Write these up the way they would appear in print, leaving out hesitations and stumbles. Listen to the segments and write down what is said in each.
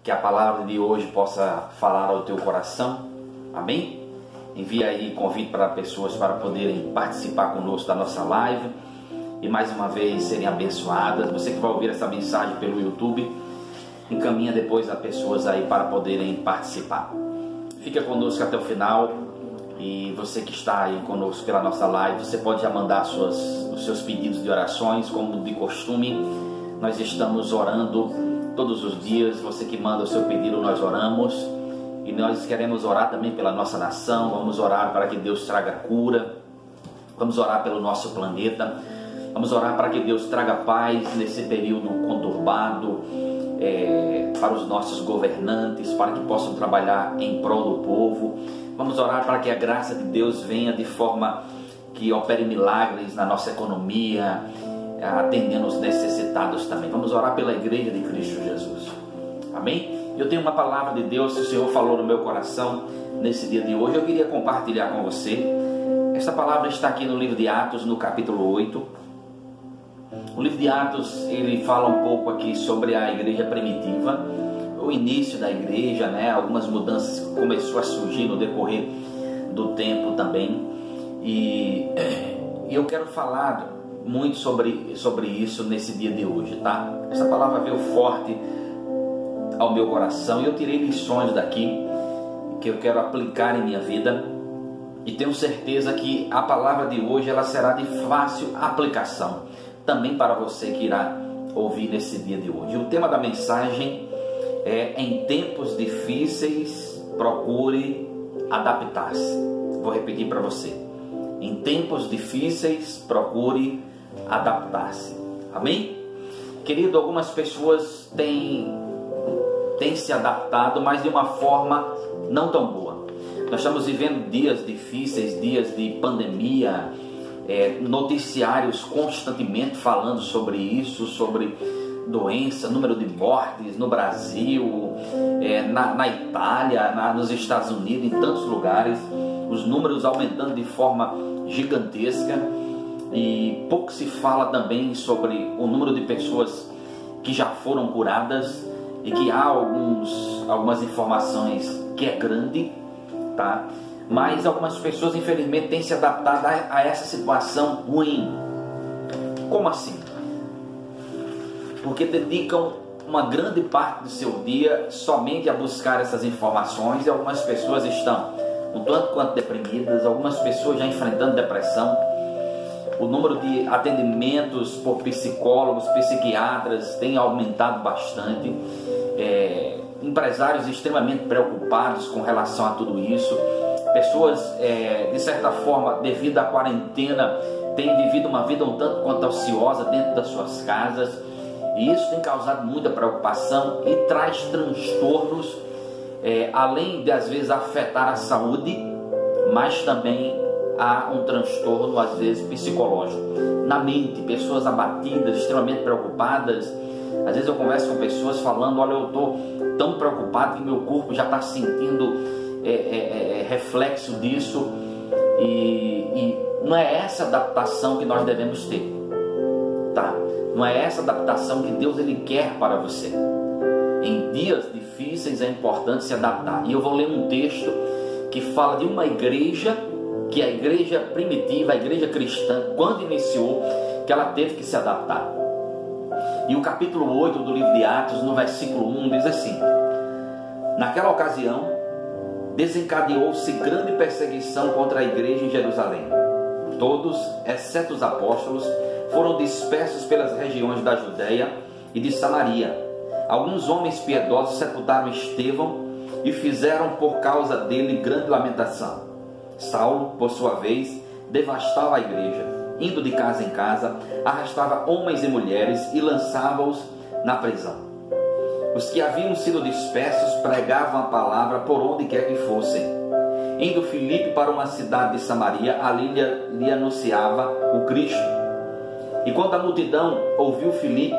que a palavra de hoje possa falar ao teu coração. Amém? Envia aí convite para pessoas para poderem participar conosco da nossa live e mais uma vez serem abençoadas. Você que vai ouvir essa mensagem pelo YouTube, encaminha depois a pessoas aí para poderem participar. Fica conosco até o final. E você que está aí conosco pela nossa live, você pode já mandar os seus pedidos de orações, como de costume. Nós estamos orando todos os dias. Você que manda o seu pedido, nós oramos. E nós queremos orar também pela nossa nação. Vamos orar para que Deus traga cura. Vamos orar pelo nosso planeta. Vamos orar para que Deus traga paz nesse período conturbado, para os nossos governantes, para que possam trabalhar em prol do povo. Vamos orar para que a graça de Deus venha de forma que opere milagres na nossa economia, atendendo os necessitados também. Vamos orar pela igreja de Cristo Jesus. Amém? Eu tenho uma palavra de Deus que o Senhor falou no meu coração nesse dia de hoje. Eu queria compartilhar com você. Essa palavra está aqui no livro de Atos, no capítulo 8. O livro de Atos, ele fala um pouco aqui sobre a igreja primitiva, o início da igreja, né? Algumas mudanças que começou a surgir no decorrer do tempo também. E eu quero falar muito sobre isso nesse dia de hoje, tá? Essa palavra veio forte ao meu coração e eu tirei lições daqui que eu quero aplicar em minha vida. E tenho certeza que a palavra de hoje ela será de fácil aplicação também para você que irá ouvir nesse dia de hoje. O tema da mensagem é: em tempos difíceis, procure adaptar-se. Vou repetir para você. Em tempos difíceis, procure adaptar-se. Amém? Querido, algumas pessoas têm se adaptado, mas de uma forma não tão boa. Nós estamos vivendo dias difíceis, dias de pandemia, noticiários constantemente falando sobre isso, sobre doença, número de mortes no Brasil, na Itália, nos Estados Unidos, em tantos lugares, os números aumentando de forma gigantesca. E pouco se fala também sobre o número de pessoas que já foram curadas, e que há algumas informações que é grande, tá? Mas algumas pessoas infelizmente têm se adaptado a essa situação ruim. Como assim? Porque dedicam uma grande parte do seu dia somente a buscar essas informações, e algumas pessoas estão um tanto quanto deprimidas, algumas pessoas já enfrentando depressão. O número de atendimentos por psicólogos, psiquiatras tem aumentado bastante. Empresários extremamente preocupados com relação a tudo isso. Pessoas, de certa forma, devido à quarentena, têm vivido uma vida um tanto quanto ociosa dentro das suas casas. E isso tem causado muita preocupação e traz transtornos, além de às vezes afetar a saúde, mas também há um transtorno às vezes psicológico na mente. Pessoas abatidas, extremamente preocupadas. Às vezes eu converso com pessoas falando: olha, eu estou tão preocupado que meu corpo já está sentindo reflexo disso. E não é essa adaptação que nós devemos ter, tá? Não é essa adaptação que Deus ele quer para você. Em dias difíceis é importante se adaptar. E eu vou ler um texto que fala de uma igreja, que é a igreja primitiva, a igreja cristã, quando iniciou, que ela teve que se adaptar. E o capítulo 8 do livro de Atos, no versículo 1, diz assim: naquela ocasião, desencadeou-se grande perseguição contra a igreja em Jerusalém. Todos, exceto os apóstolos, foram dispersos pelas regiões da Judéia e de Samaria. Alguns homens piedosos sepultaram Estevão e fizeram por causa dele grande lamentação. Saulo, por sua vez, devastava a igreja, indo de casa em casa, arrastava homens e mulheres e lançava-os na prisão. Os que haviam sido dispersos pregavam a palavra por onde quer que fossem. Indo Filipe para uma cidade de Samaria, ali lhe anunciava o Cristo. E quando a multidão ouviu Filipe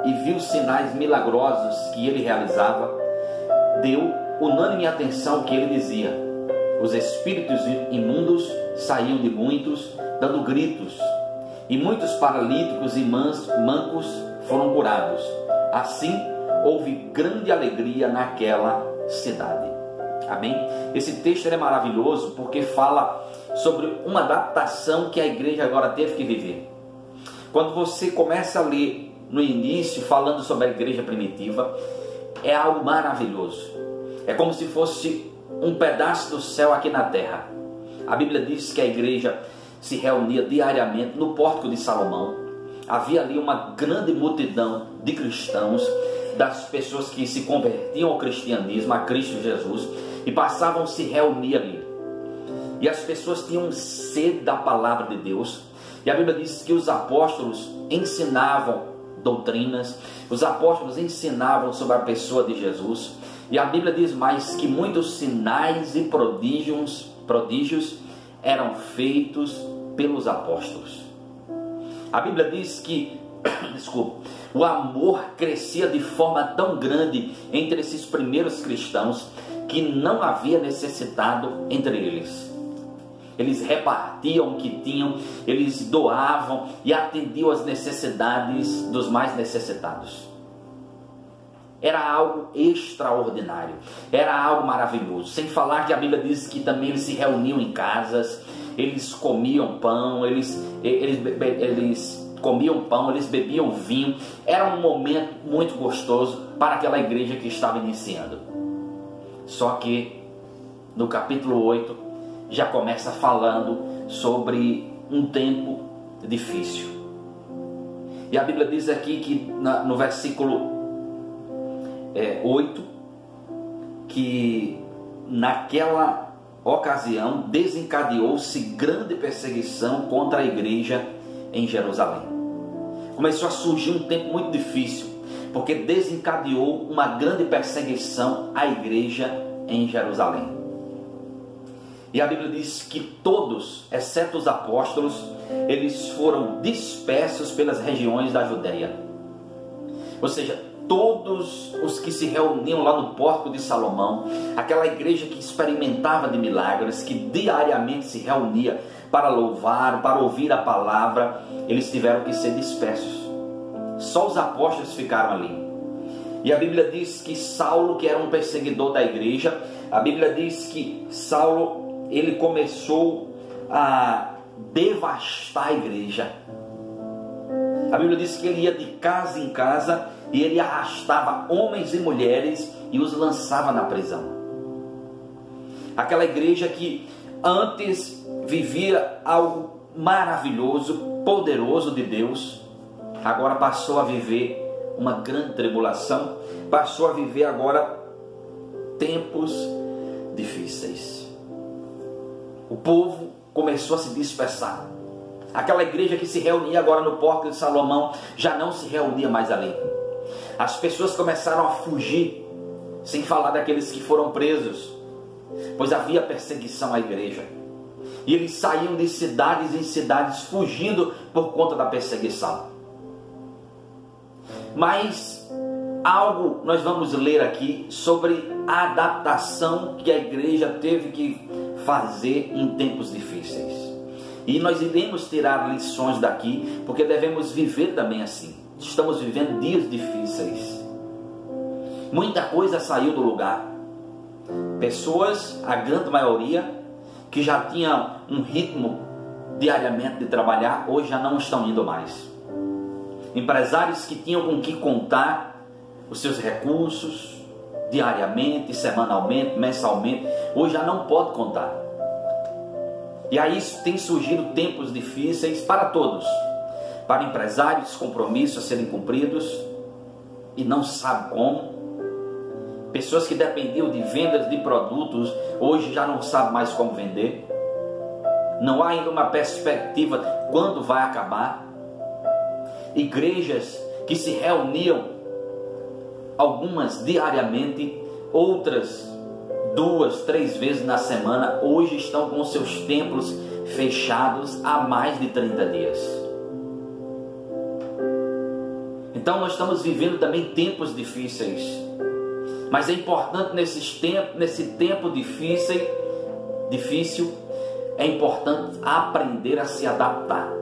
e viu os sinais milagrosos que ele realizava, deu unânime atenção ao que ele dizia. Os espíritos imundos saíam de muitos, dando gritos, e muitos paralíticos e mancos foram curados. Assim, houve grande alegria naquela cidade. Amém? Esse texto é maravilhoso porque fala sobre uma adaptação que a igreja agora teve que viver. Quando você começa a ler no início, falando sobre a igreja primitiva, é algo maravilhoso. É como se fosse um pedaço do céu aqui na terra. A Bíblia diz que a igreja se reunia diariamente no Pórtico de Salomão. Havia ali uma grande multidão de cristãos, das pessoas que se convertiam ao cristianismo, a Cristo Jesus, e passavam a se reunir ali. E as pessoas tinham sede da palavra de Deus. E a Bíblia diz que os apóstolos ensinavam doutrinas, os apóstolos ensinavam sobre a pessoa de Jesus. E a Bíblia diz mais que muitos sinais e prodígios eram feitos pelos apóstolos. A Bíblia diz que o amor crescia de forma tão grande entre esses primeiros cristãos que não havia necessitado entre eles. Eles repartiam o que tinham, eles doavam e atendiam às necessidades dos mais necessitados. Era algo extraordinário, era algo maravilhoso. Sem falar que a Bíblia diz que também eles se reuniam em casas, eles comiam pão, eles comiam pão, eles bebiam vinho. Era um momento muito gostoso para aquela igreja que estava iniciando. Só que no capítulo 8 já começa falando sobre um tempo difícil. E a Bíblia diz aqui que no versículo 8, que naquela ocasião desencadeou-se grande perseguição contra a igreja em Jerusalém. Começou a surgir um tempo muito difícil, porque desencadeou uma grande perseguição à igreja em Jerusalém. E a Bíblia diz que todos, exceto os apóstolos, eles foram dispersos pelas regiões da Judéia. Ou seja, todos os que se reuniam lá no Pórtico de Salomão, aquela igreja que experimentava de milagres, que diariamente se reunia para louvar, para ouvir a palavra, eles tiveram que ser dispersos. Só os apóstolos ficaram ali. E a Bíblia diz que Saulo, que era um perseguidor da igreja, a Bíblia diz que Saulo, ele começou a devastar a igreja. A Bíblia diz que ele ia de casa em casa e ele arrastava homens e mulheres e os lançava na prisão. Aquela igreja que antes vivia algo maravilhoso, poderoso de Deus, agora passou a viver uma grande tribulação, passou a viver agora tempos difíceis. O povo começou a se dispersar. Aquela igreja que se reunia agora no Pórtico de Salomão já não se reunia mais ali. As pessoas começaram a fugir, sem falar daqueles que foram presos, pois havia perseguição à igreja. E eles saíam de cidades em cidades fugindo por conta da perseguição. Mas algo nós vamos ler aqui sobre a adaptação que a igreja teve que fazer em tempos difíceis. E nós iremos tirar lições daqui, porque devemos viver também assim. Estamos vivendo dias difíceis. Muita coisa saiu do lugar. Pessoas, a grande maioria, que já tinham um ritmo diariamente de trabalhar, hoje já não estão indo mais. Empresários que tinham com que contar os seus recursos diariamente, semanalmente, mensalmente, hoje já não pode contar. E aí tem surgido tempos difíceis para todos, para empresários, compromissos a serem cumpridos e não sabe como. Pessoas que dependiam de vendas de produtos, hoje já não sabem mais como vender. Não há ainda uma perspectiva quando vai acabar. Igrejas que se reuniam, algumas diariamente, outras 2, 3 vezes na semana, hoje estão com seus templos fechados há mais de 30 dias. Então nós estamos vivendo também tempos difíceis. Mas é importante nesse tempo difícil, é importante aprender a se adaptar.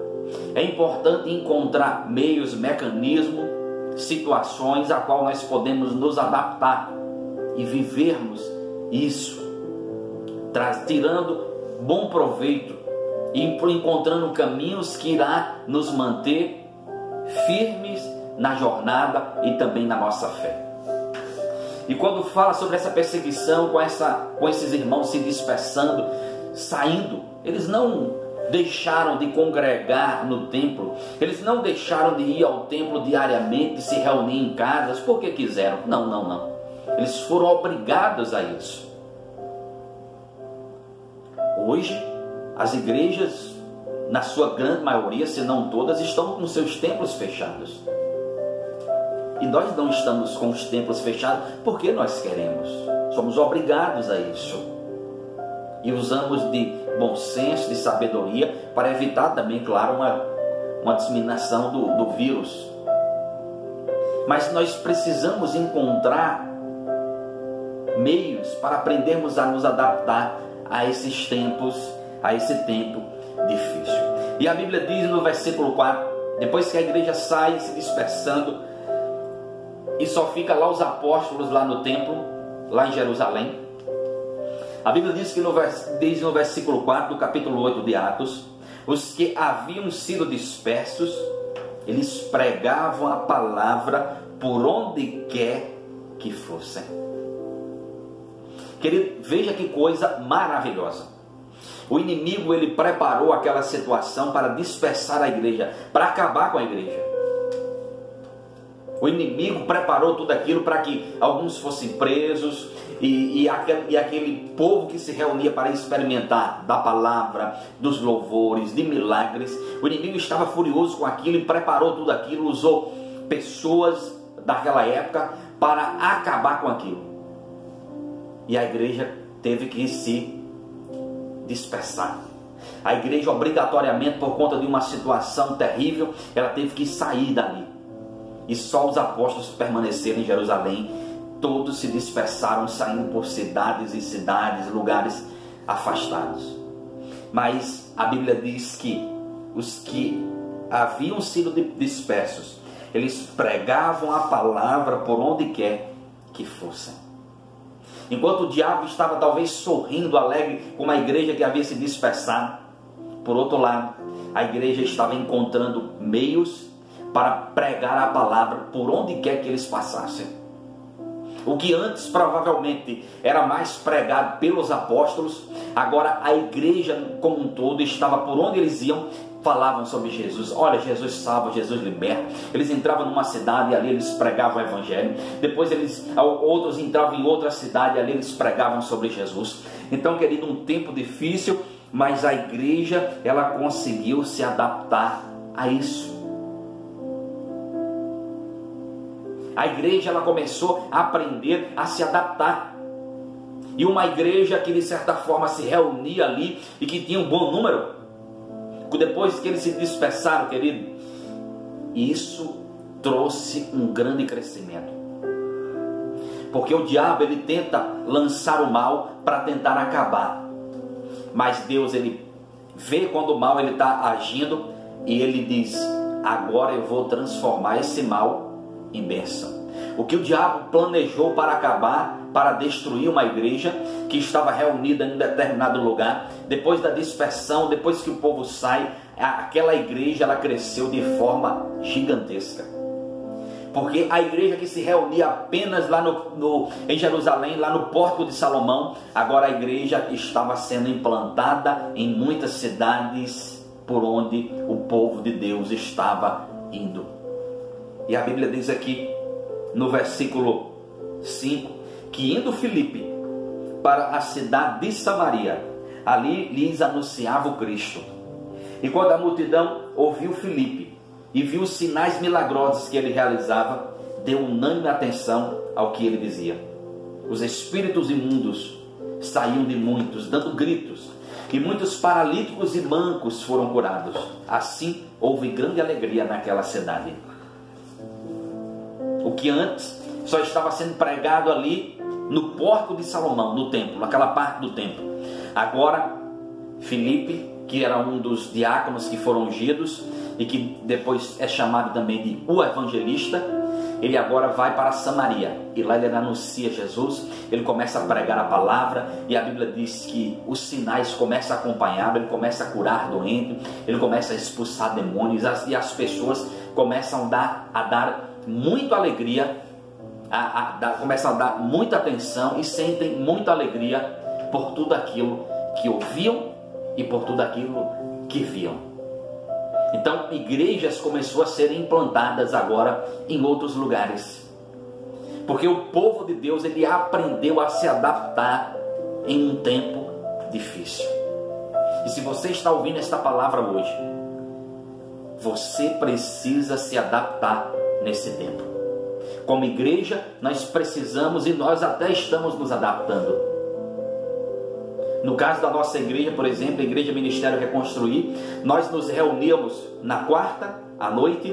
É importante encontrar meios, mecanismos, situações a qual nós podemos nos adaptar e vivermos isso, tirando bom proveito e encontrando caminhos que irá nos manter firmes na jornada e também na nossa fé. E quando fala sobre essa perseguição, com esses irmãos se dispersando, saindo, eles não deixaram de congregar no templo, eles não deixaram de ir ao templo diariamente, se reunir em casas, porque quiseram. Não. Eles foram obrigados a isso. Hoje, as igrejas, na sua grande maioria, se não todas, estão com seus templos fechados. E nós não estamos com os templos fechados porque nós queremos. Somos obrigados a isso. E usamos de bom senso, de sabedoria, para evitar também, claro, uma disseminação do vírus. Mas nós precisamos encontrar meios para aprendermos a nos adaptar a esses tempos, a esse tempo difícil. E a Bíblia diz no versículo 4, depois que a igreja sai se dispersando, e só fica lá os apóstolos lá no templo, lá em Jerusalém. A Bíblia diz no versículo 4 do capítulo 8 de Atos, os que haviam sido dispersos, eles pregavam a palavra por onde quer que fossem. Querido, veja que coisa maravilhosa. O inimigo, ele preparou aquela situação para dispersar a igreja, para acabar com a igreja. O inimigo preparou tudo aquilo para que alguns fossem presos e aquele povo que se reunia para experimentar da palavra, dos louvores, de milagres. O inimigo estava furioso com aquilo e preparou tudo aquilo, usou pessoas daquela época para acabar com aquilo. E a igreja teve que se dispersar. A igreja, obrigatoriamente, por conta de uma situação terrível, ela teve que sair dali. E só os apóstolos permaneceram em Jerusalém. Todos se dispersaram, saindo por cidades e cidades, lugares afastados. Mas a Bíblia diz que os que haviam sido dispersos, eles pregavam a palavra por onde quer que fossem. Enquanto o diabo estava talvez sorrindo, alegre com uma igreja que havia se dispersado, por outro lado, a igreja estava encontrando meios para pregar a palavra por onde quer que eles passassem. O que antes provavelmente era mais pregado pelos apóstolos, agora a igreja como um todo estava por onde eles iam, falavam sobre Jesus. Olha, Jesus salva, Jesus liberta. Eles entravam numa cidade e ali eles pregavam o evangelho. Depois outros entravam em outra cidade e ali eles pregavam sobre Jesus. Então, querido, um tempo difícil, mas a igreja, ela conseguiu se adaptar a isso. A igreja, ela começou a aprender a se adaptar. E uma igreja que de certa forma se reunia ali e que tinha um bom número, depois que eles se dispersaram, querido, isso trouxe um grande crescimento. Porque o diabo, ele tenta lançar o mal para tentar acabar. Mas Deus, ele vê quando o mal está agindo e ele diz: agora eu vou transformar esse mal em bênção. O que o diabo planejou para acabar, para destruir uma igreja que estava reunida em um determinado lugar, depois da dispersão, depois que o povo sai, aquela igreja, ela cresceu de forma gigantesca. Porque a igreja que se reunia apenas lá em Jerusalém, lá no Pórtico de Salomão, agora a igreja estava sendo implantada em muitas cidades por onde o povo de Deus estava indo. E a Bíblia diz aqui no versículo 5 que indo Filipe para a cidade de Samaria, ali lhes anunciava o Cristo. E quando a multidão ouviu Filipe e viu os sinais milagrosos que ele realizava, deu unânime atenção ao que ele dizia. Os espíritos imundos saíam de muitos, dando gritos, e muitos paralíticos e mancos foram curados. Assim houve grande alegria naquela cidade. O que antes só estava sendo pregado ali no Pórtico de Salomão, no templo, naquela parte do templo. Agora, Filipe, que era um dos diáconos que foram ungidos e que depois é chamado também de o evangelista, ele agora vai para Samaria, e lá ele anuncia Jesus, ele começa a pregar a palavra, e a Bíblia diz que os sinais começam a acompanhar, ele começa a curar doente, ele começa a expulsar demônios, e as pessoas começam a dar muita alegria, começam a dar muita atenção e sentem muita alegria por tudo aquilo que ouviam e por tudo aquilo que viam. Então, igrejas começaram a serem implantadas agora em outros lugares, porque o povo de Deus, ele aprendeu a se adaptar em um tempo difícil. E se você está ouvindo esta palavra hoje, você precisa se adaptar nesse tempo. Como igreja, nós precisamos, e nós até estamos nos adaptando. No caso da nossa igreja, por exemplo, a Igreja Ministério Reconstruir, nós nos reuníamos na quarta à noite,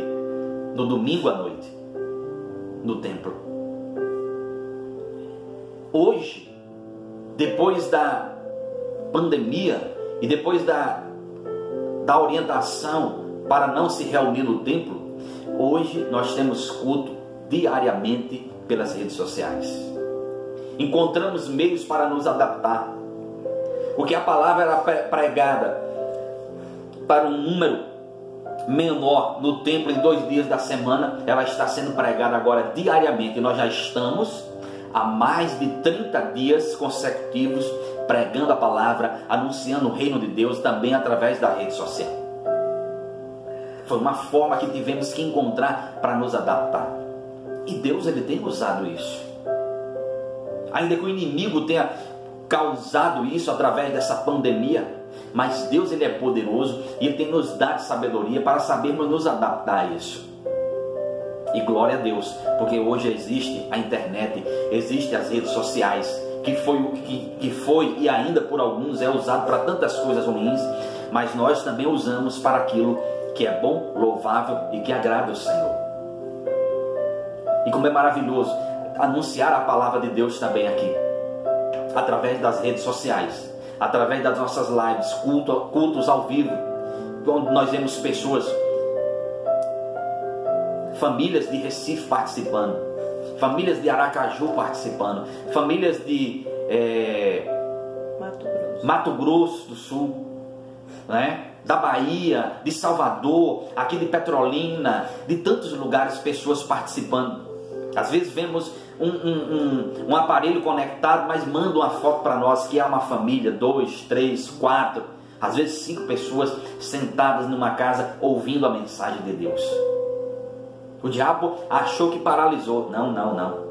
no domingo à noite, no templo. Hoje, depois da pandemia e depois da orientação para não se reunir no templo, hoje nós temos culto diariamente pelas redes sociais. Encontramos meios para nos adaptar. Porque a palavra era pregada para um número menor no templo em 2 dias da semana, ela está sendo pregada agora diariamente. E nós já estamos há mais de 30 dias consecutivos pregando a palavra, anunciando o reino de Deus também através da rede social. Foi uma forma que tivemos que encontrar para nos adaptar. E Deus, ele tem usado isso. Ainda que o inimigo tenha causado isso através dessa pandemia, mas Deus, ele é poderoso e ele tem nos dado sabedoria para sabermos nos adaptar a isso. E glória a Deus, porque hoje existe a internet, existe as redes sociais, que foi e ainda por alguns é usado para tantas coisas ruins, mas nós também usamos para aquilo que é bom, louvável e que agrada o Senhor. E como é maravilhoso anunciar a palavra de Deus também aqui, através das redes sociais, através das nossas lives, cultos ao vivo, onde nós vemos pessoas, famílias de Recife participando, famílias de Aracaju participando, famílias de Mato Grosso do Sul, né? Da Bahia, de Salvador, aqui de Petrolina, de tantos lugares, pessoas participando. Às vezes vemos um aparelho conectado, mas manda uma foto para nós que é uma família, 2, 3, 4, às vezes 5 pessoas sentadas numa casa ouvindo a mensagem de Deus. O diabo achou que paralisou. Não.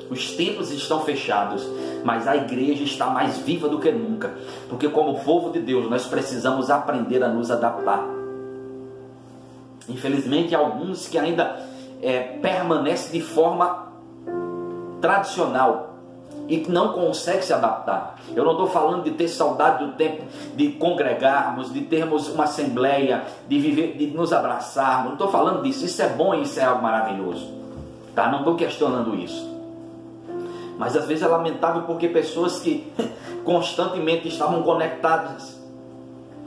Os templos estão fechados, mas a igreja está mais viva do que nunca, porque como povo de Deus nós precisamos aprender a nos adaptar. Infelizmente, alguns que ainda permanecem de forma tradicional e que não conseguem se adaptar. Eu não estou falando de ter saudade do tempo de congregarmos, de termos uma assembleia, de viver, de nos abraçarmos. Não estou falando disso. Isso é bom e isso é algo maravilhoso, tá? Não estou questionando isso. Mas às vezes é lamentável porque pessoas que constantemente estavam conectadas,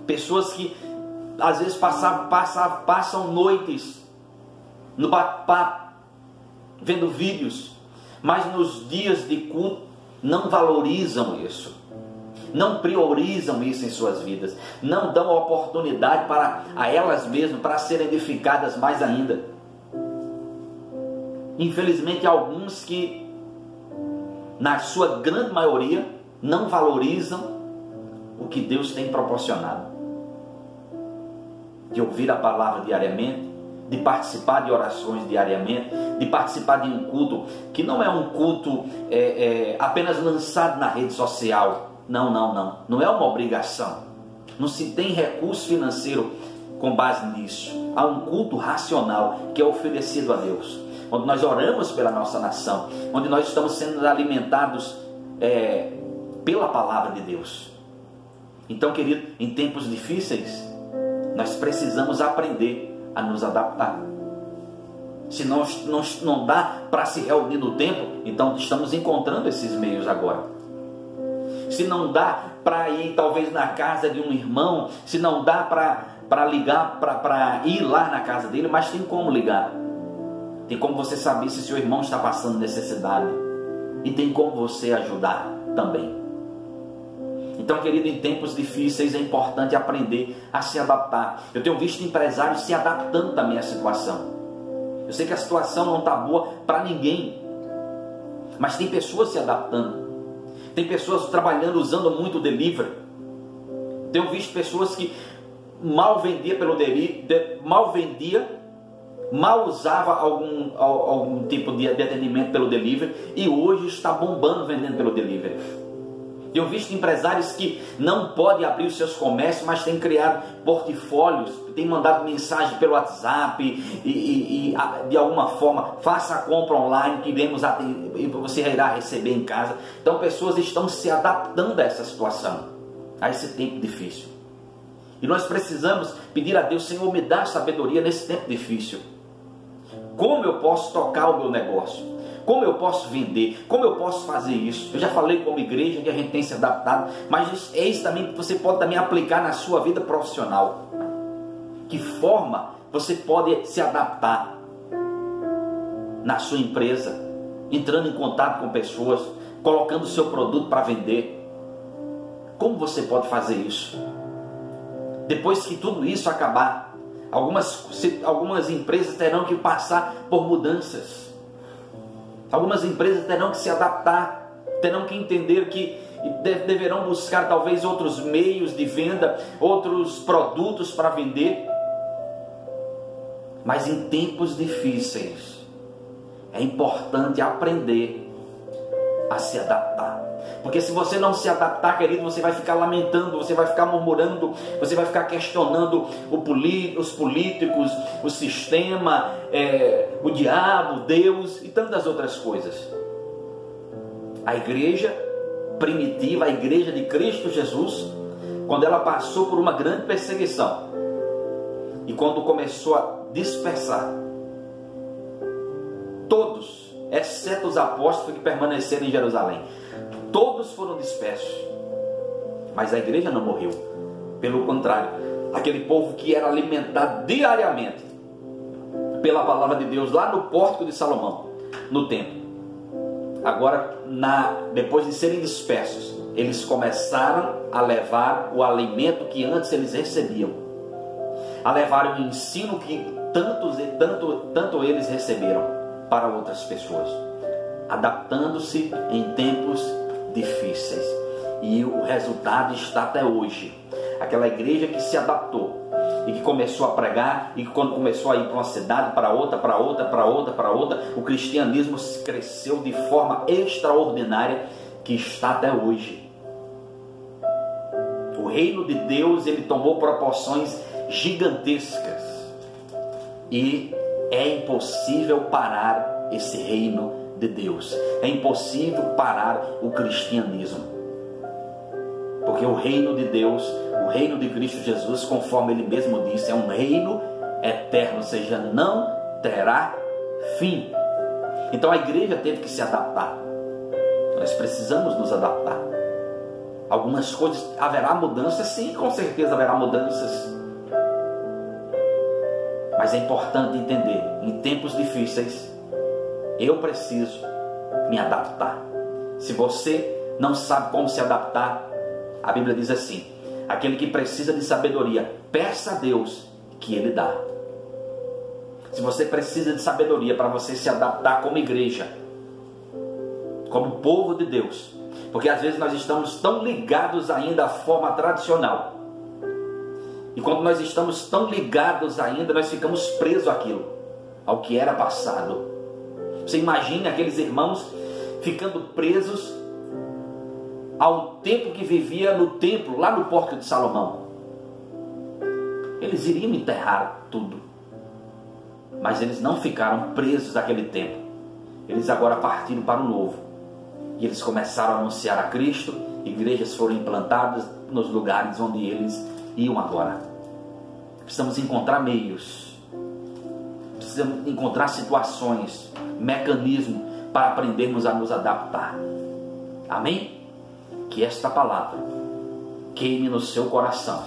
pessoas que às vezes passam noites no bate-papo, vendo vídeos, mas nos dias de culto não valorizam isso, não priorizam isso em suas vidas, não dão a oportunidade a elas mesmas para serem edificadas mais ainda. Infelizmente, alguns que, na sua grande maioria, não valorizam o que Deus tem proporcionado, de ouvir a palavra diariamente, de participar de orações diariamente, de participar de um culto, que não é um culto apenas lançado na rede social. Não é uma obrigação, não se tem recurso financeiro com base nisso. Há um culto racional que é oferecido a Deus, onde nós oramos pela nossa nação, onde nós estamos sendo alimentados pela palavra de Deus. Então, querido, em tempos difíceis nós precisamos aprender a nos adaptar. Se não dá para se reunir no templo, então estamos encontrando esses meios agora. Se não dá para ir talvez na casa de um irmão, se não dá para ligar, para ir lá na casa dele, mas tem como ligar. Tem como você saber se seu irmão está passando necessidade. E tem como você ajudar também. Então, querido, em tempos difíceis é importante aprender a se adaptar. Eu tenho visto empresários se adaptando também à situação. Eu sei que a situação não está boa para ninguém, mas tem pessoas se adaptando. Tem pessoas trabalhando, usando muito o delivery. Tenho visto pessoas que mal vendia pelo delivery, mal usava algum tipo de atendimento pelo delivery, e hoje está bombando vendendo pelo delivery. Eu visto empresários que não podem abrir os seus comércios, mas têm criado portfólios, têm mandado mensagem pelo WhatsApp e de alguma forma, faça a compra online que iremos atender, e você irá receber em casa. Então pessoas estão se adaptando a essa situação, a esse tempo difícil. E nós precisamos pedir a Deus: Senhor, me dá sabedoria nesse tempo difícil. Como eu posso tocar o meu negócio? Como eu posso vender? Como eu posso fazer isso? Eu já falei como igreja que a gente tem se adaptado, mas é isso também que você pode também aplicar na sua vida profissional. Que forma você pode se adaptar na sua empresa, entrando em contato com pessoas, colocando o seu produto para vender? Como você pode fazer isso? Depois que tudo isso acabar, algumas empresas terão que passar por mudanças. Algumas empresas terão que se adaptar, terão que entender que deverão buscar talvez outros meios de venda, outros produtos para vender. Mas em tempos difíceis é importante aprender a se adaptar. Porque se você não se adaptar, querido, você vai ficar lamentando, você vai ficar murmurando, você vai ficar questionando os políticos, o sistema, o diabo, Deus e tantas outras coisas. A igreja primitiva, a igreja de Cristo Jesus, quando ela passou por uma grande perseguição e quando começou a dispersar, todos, exceto os apóstolos que permaneceram em Jerusalém, todos foram dispersos, mas a igreja não morreu. Pelo contrário, aquele povo que era alimentado diariamente pela palavra de Deus lá no pórtico de Salomão, no templo, agora depois de serem dispersos, eles começaram a levar o alimento que antes eles recebiam, a levar o ensino que tanto eles receberam para outras pessoas, adaptando-se em tempos difíceis. E o resultado está até hoje. Aquela igreja que se adaptou e que começou a pregar, e que quando começou a ir para uma cidade, para outra, o cristianismo cresceu de forma extraordinária, que está até hoje. O reino de Deus, ele tomou proporções gigantescas, e é impossível parar esse reino de Deus. É impossível parar o cristianismo, porque o reino de Deus, o reino de Cristo Jesus, conforme ele mesmo disse, é um reino eterno, ou seja, não terá fim. Então a igreja teve que se adaptar. Nós precisamos nos adaptar. Algumas coisas, haverá mudanças, sim, com certeza haverá mudanças, mas é importante entender, em tempos difíceis eu preciso me adaptar. Se você não sabe como se adaptar, a Bíblia diz assim: aquele que precisa de sabedoria, peça a Deus que Ele dá. Se você precisa de sabedoria para você se adaptar como igreja, como povo de Deus, porque às vezes nós estamos tão ligados ainda à forma tradicional, e quando nós estamos tão ligados ainda, nós ficamos presos àquilo, ao que era passado. Você imagina aqueles irmãos ficando presos ao tempo que vivia no templo, lá no pórtico de Salomão. Eles iriam enterrar tudo, mas eles não ficaram presos àquele tempo. Eles agora partiram para o novo, e eles começaram a anunciar a Cristo. Igrejas foram implantadas nos lugares onde eles iam agora. Precisamos encontrar meios, precisamos encontrar situações, mecanismos para aprendermos a nos adaptar. Amém? Que esta palavra queime no seu coração,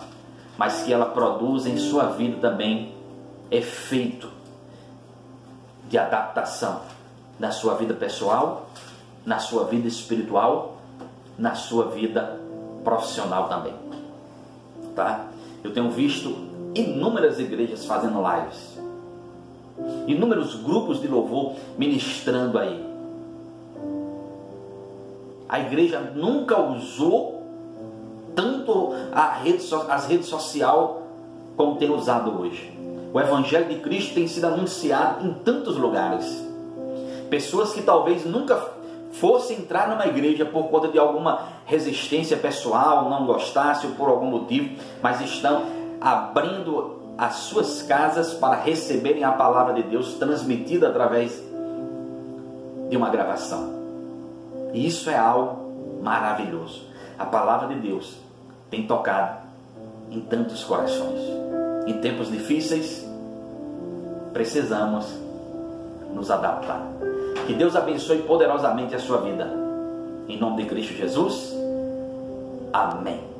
mas que ela produza em sua vida também efeito de adaptação na sua vida pessoal, na sua vida espiritual, na sua vida profissional também, tá? Eu tenho visto inúmeras igrejas fazendo lives, inúmeros grupos de louvor ministrando aí. A igreja nunca usou tanto as redes sociais como tem usado hoje. O Evangelho de Cristo tem sido anunciado em tantos lugares. Pessoas que talvez nunca fossem entrar numa igreja por conta de alguma resistência pessoal, não gostasse ou por algum motivo, mas estão abrindo as suas casas para receberem a palavra de Deus transmitida através de uma gravação. E isso é algo maravilhoso. A palavra de Deus tem tocado em tantos corações. Em tempos difíceis, precisamos nos adaptar. Que Deus abençoe poderosamente a sua vida. Em nome de Cristo Jesus. Amém.